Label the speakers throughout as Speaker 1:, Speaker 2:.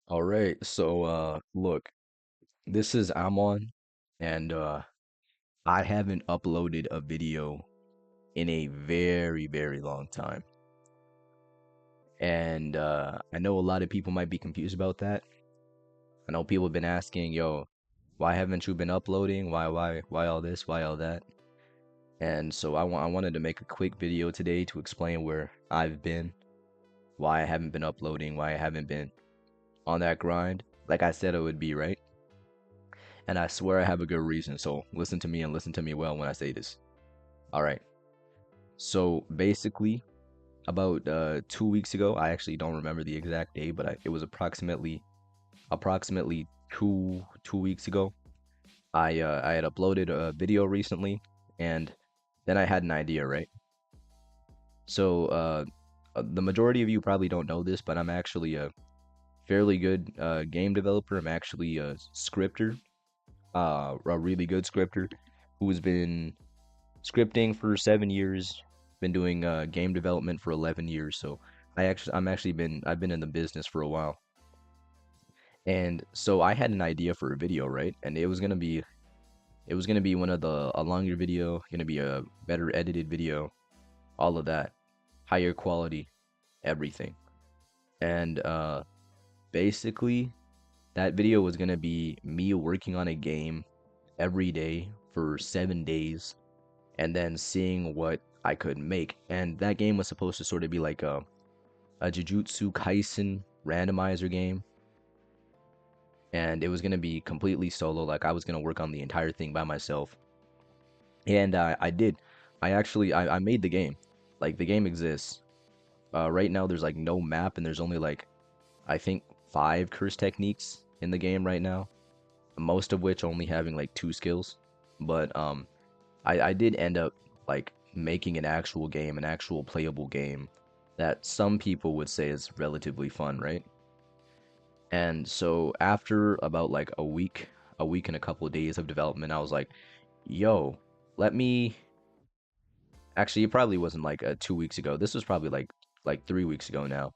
Speaker 1: All right, so look, this is Amon, and I haven't uploaded a video in a very, very long time. And I know a lot of people might be confused about that. I know people have been asking, yo, why haven't you been uploading? Why all this? Why all that? And so I wanted to make a quick video today to explain where I've been, why I haven't been uploading, why I haven't been on that grind, like I said it would be, right? And I swear I have a good reason, so listen to me and listen to me well when I say this. All right. So basically, about 2 weeks ago, I actually don't remember the exact day, but it was approximately two weeks ago. I had uploaded a video recently, and then I had an idea, right? So the majority of you probably don't know this, but I'm actually a fairly good game developer. I'm actually a scripter, a really good scripter who's been scripting for 7 years, been doing game development for 11 years. So I've been in the business for a while. And so I had an idea for a video, right? And it was gonna be one of the a longer video, gonna be a better edited video, all of that, higher quality, everything. And basically that video was gonna be me working on a game every day for 7 days and then seeing what I could make. And that game was supposed to sort of be like a Jujutsu Kaisen randomizer game. And it was going to be completely solo. Like I was going to work on the entire thing by myself. And I did. I made the game. Like the game exists. Right now there's like no map and there's only like, I think 5 curse techniques in the game right now. Most of which only having like 2 skills. But I did end up like making an actual game, an actual playable game that some people would say is relatively fun, right? And so after about like a week and a couple of days of development, I was like, yo, let me actually it probably wasn't like 2 weeks ago. This was probably like 3 weeks ago now.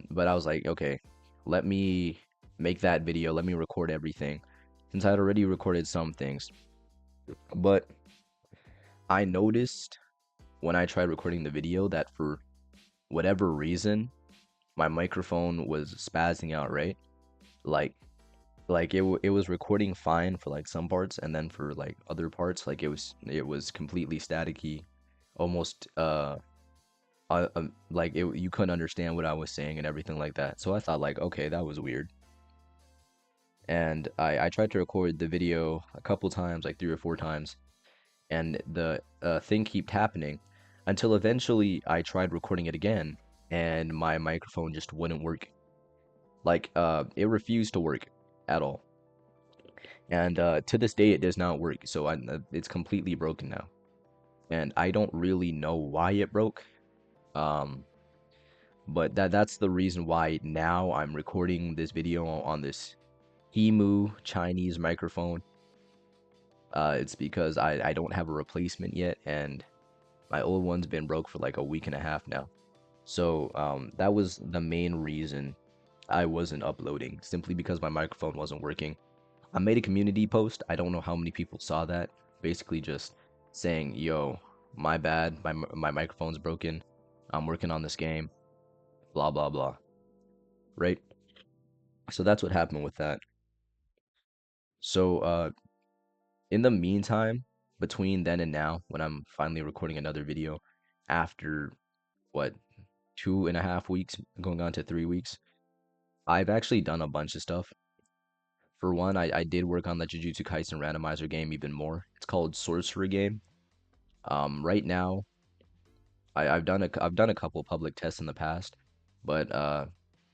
Speaker 1: But I was like, okay, let me make that video, let me record everything. Since I'd already recorded some things. But I noticed when I tried recording the video that for whatever reason, my microphone was spazzing out, right? Like it was recording fine for like some parts, and then for like other parts, like it was completely staticky, almost like you couldn't understand what I was saying and everything like that. So I thought like, okay, that was weird. And I tried to record the video a couple times, like 3 or 4 times, and the thing kept happening until eventually I tried recording it again, and my microphone just wouldn't work. Like it refused to work at all. And to this day, it does not work. So it's completely broken now, and I don't really know why it broke. Um, but that's the reason why now I'm recording this video on this Hemu Chinese microphone. It's because I don't have a replacement yet, and my old one's been broke for like a week and a half now. So that was the main reason I wasn't uploading, simply because my microphone wasn't working. I made a community post. I don't know how many people saw that. Basically just saying, yo, my bad. My microphone's broken. I'm working on this game. Blah, blah, blah. Right? So that's what happened with that. So in the meantime, between then and now, when I'm finally recording another video after what, 2.5 weeks, going on to 3 weeks, I've actually done a bunch of stuff. For one, I did work on the Jujutsu Kaisen randomizer game even more. It's called Sorcerer Game. Right now, I've done a couple public tests in the past, but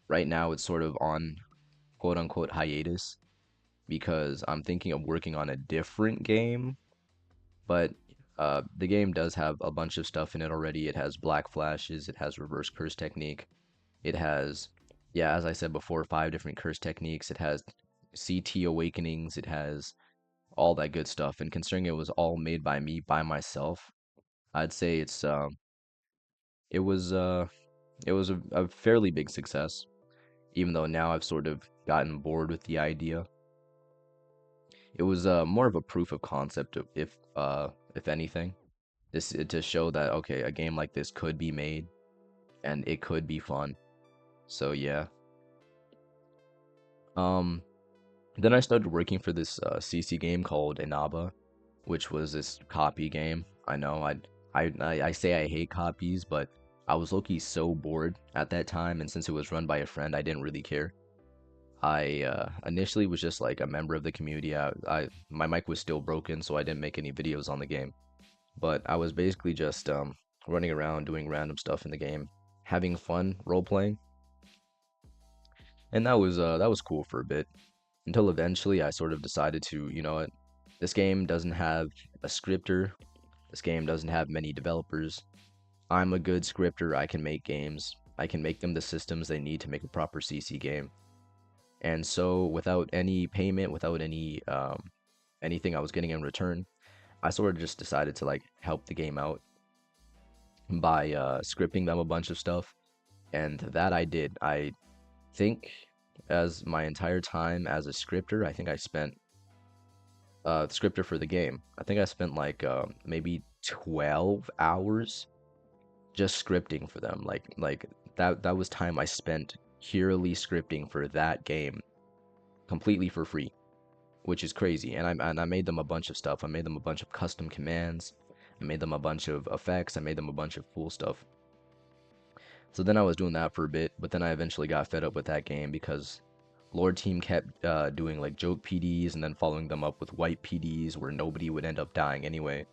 Speaker 1: right now it's sort of on quote unquote hiatus because I'm thinking of working on a different game. But the game does have a bunch of stuff in it already. It has black flashes, it has reverse curse technique, it has, yeah, as I said before, 5 different curse techniques. It has CT awakenings, it has all that good stuff. And considering it was all made by me by myself, I'd say it was it was a fairly big success. even though now I've sort of gotten bored with the idea. It was more of a proof of concept, if anything, this to show that okay, a game like this could be made and it could be fun. So yeah. Um, then I started working for this CC game called Inaba, which was this copy game. I know I say I hate copies, but I was low-key so bored at that time, and since it was run by a friend, I didn't really care. I initially was just like a member of the community. My mic was still broken, so I didn't make any videos on the game. But I was basically just running around doing random stuff in the game, having fun role playing, and that was cool for a bit until eventually I sort of decided to, you know what, this game doesn't have a scripter. This game doesn't have many developers. I'm a good scripter. I can make games. I can make them the systems they need to make a proper CC game. And so, without any payment, without anything I was getting in return, I sort of just decided to like help the game out by scripting them a bunch of stuff, and that I did. I think as my entire time as a scripter, I think I spent scripter for the game. I think I spent like maybe 12 hours just scripting for them. Like that was time I spent purely scripting for that game completely for free, which is crazy. And I made them a bunch of stuff. I made them a bunch of custom commands. I made them a bunch of effects. I made them a bunch of cool stuff. So then I was doing that for a bit, but then I eventually got fed up with that game because Lord Team kept doing like joke PDs and then following them up with white PDs where nobody would end up dying anyway.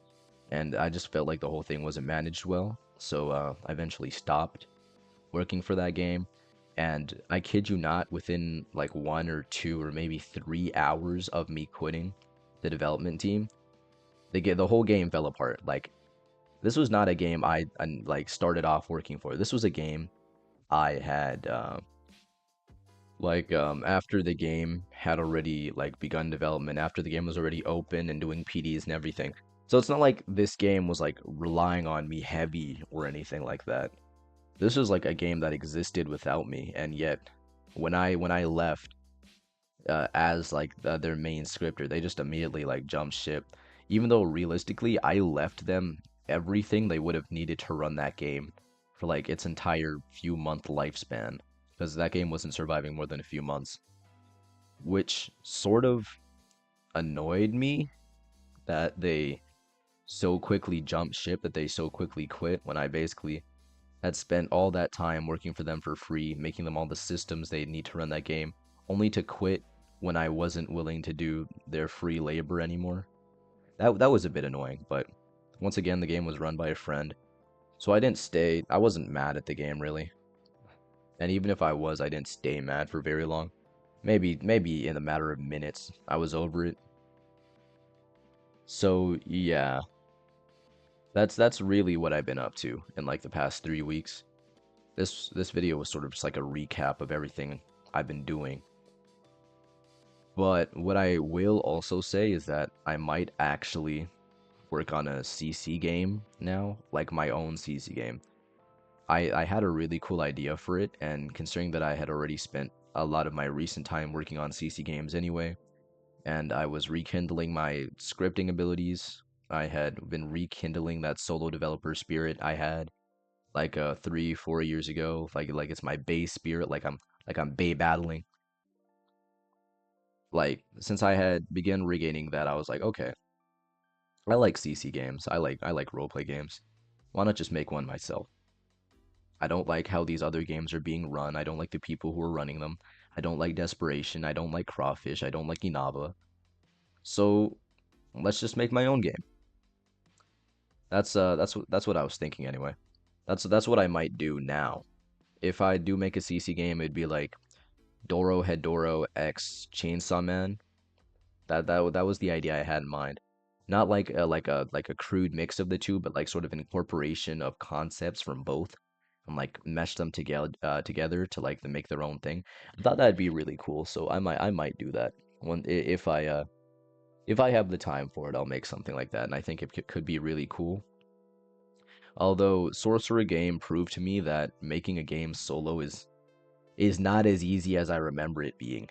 Speaker 1: And I just felt like the whole thing wasn't managed well. So I eventually stopped working for that game. And I kid you not, within like 1 or 2 or maybe 3 hours of me quitting the development team, the whole game fell apart. Like this was not a game I like started off working for. This was a game I had after the game had already like begun development, after the game was already open and doing PDs and everything. So it's not like this game was like relying on me heavy or anything like that. This was like a game that existed without me, and yet when I left as like their main scripter, they just immediately like jumped ship. Even though realistically, I left them everything they would have needed to run that game for like its entire few month lifespan, because that game wasn't surviving more than a few months, which sort of annoyed me that they so quickly jumped ship, that they so quickly quit when I basically had spent all that time working for them for free, making them all the systems they need to run that game, only to quit when I wasn't willing to do their free labor anymore. That was a bit annoying, but once again, the game was run by a friend, so I didn't stay. I wasn't mad at the game really, and even if I was, I didn't stay mad for very long. Maybe in a matter of minutes, I was over it. So yeah, that's really what I've been up to in like the past 3 weeks. This video was sort of just like a recap of everything I've been doing. But what I will also say is that I might actually work on a CC game now, like my own CC game. I had a really cool idea for it, and considering that I had already spent a lot of my recent time working on CC games anyway, and I was rekindling my scripting abilities, I had been rekindling that solo developer spirit I had like 3 4 years ago, like it's my base spirit, like I'm bay battling. Like since I had begun regaining that, I was like, okay, I like CC games. I like roleplay games. Why not just make one myself? I don't like how these other games are being run. I don't like the people who are running them. I don't like Desperation. I don't like Crawfish. I don't like Inaba. So let's just make my own game. That's what I was thinking anyway. That's what I might do now. If I do make a CC game, it'd be like Doro Hedoro X Chainsaw Man. That was the idea I had in mind. Not like a crude mix of the two, but like sort of an incorporation of concepts from both and like mesh them together to like make their own thing. I thought that'd be really cool, so I might do that. If I have the time for it, I'll make something like that, and I think it could be really cool. Although Sorcerer Game proved to me that making a game solo is not as easy as I remember it being.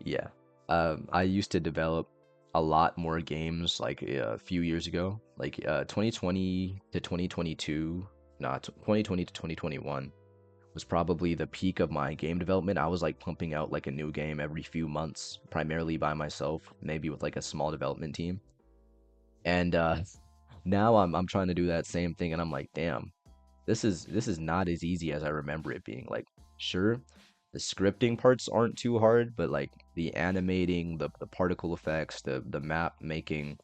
Speaker 1: Yeah. I used to develop a lot more games like a few years ago, like 2020 to 2022, not 2020 to 2021 was probably the peak of my game development. I was like pumping out like a new game every few months, primarily by myself, maybe with like a small development team. And now I'm trying to do that same thing, and I'm like, damn, this is not as easy as I remember it being. Like, sure, the scripting parts aren't too hard, but like the animating, the particle effects, the map making,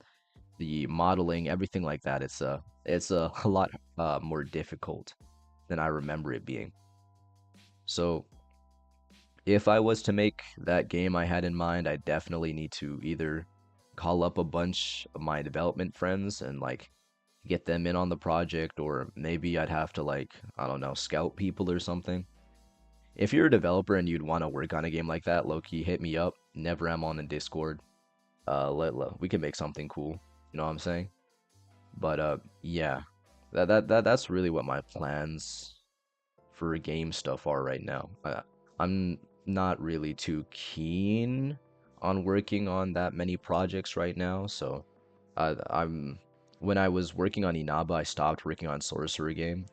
Speaker 1: the modeling, everything like that, it's a lot more difficult than I remember it being. So if I was to make that game I had in mind, I definitely need to either call up a bunch of my development friends and like get them in on the project, or maybe I'd have to like, I don't know, scout people or something. If you're a developer and you'd want to work on a game like that, Loki, hit me up. Never am on the Discord. We can make something cool. You know what I'm saying? But yeah, that's really what my plans for game stuff are right now. I'm not really too keen on working on that many projects right now, so I'm when I was working on Inaba, I stopped working on Sorcerer game,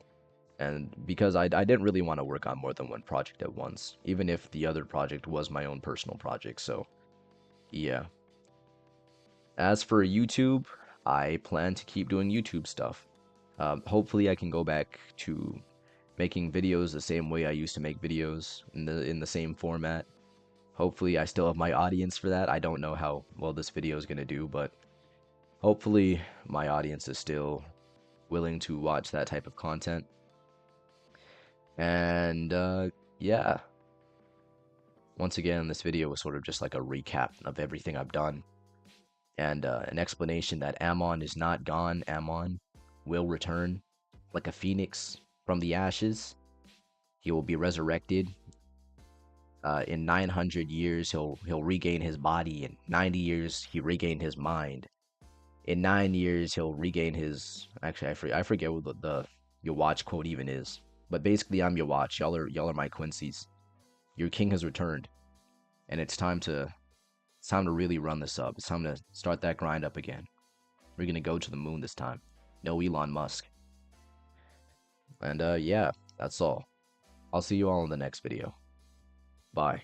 Speaker 1: and because I didn't really want to work on more than one project at once, even if the other project was my own personal project. So yeah. As for YouTube, I plan to keep doing YouTube stuff. Hopefully, I can go back to making videos the same way I used to make videos in the same format. Hopefully, I still have my audience for that. I don't know how well this video is gonna do, but hopefully, my audience is still willing to watch that type of content. And yeah, once again, this video was sort of just like a recap of everything I've done and an explanation that Amon is not gone. Amon will return like a phoenix from the ashes. He will be resurrected. In 900 years, he'll regain his body. In 90 years, he regained his mind. In 9 years, he'll regain his. Actually, I forget what the your watch quote even is. But basically, I'm your watch. Y'all are my Quincy's. Your king has returned, and it's time to really run this up. It's time to start that grind up again. We're gonna go to the moon this time. No Elon Musk. And yeah, that's all. I'll see you all in the next video. Bye.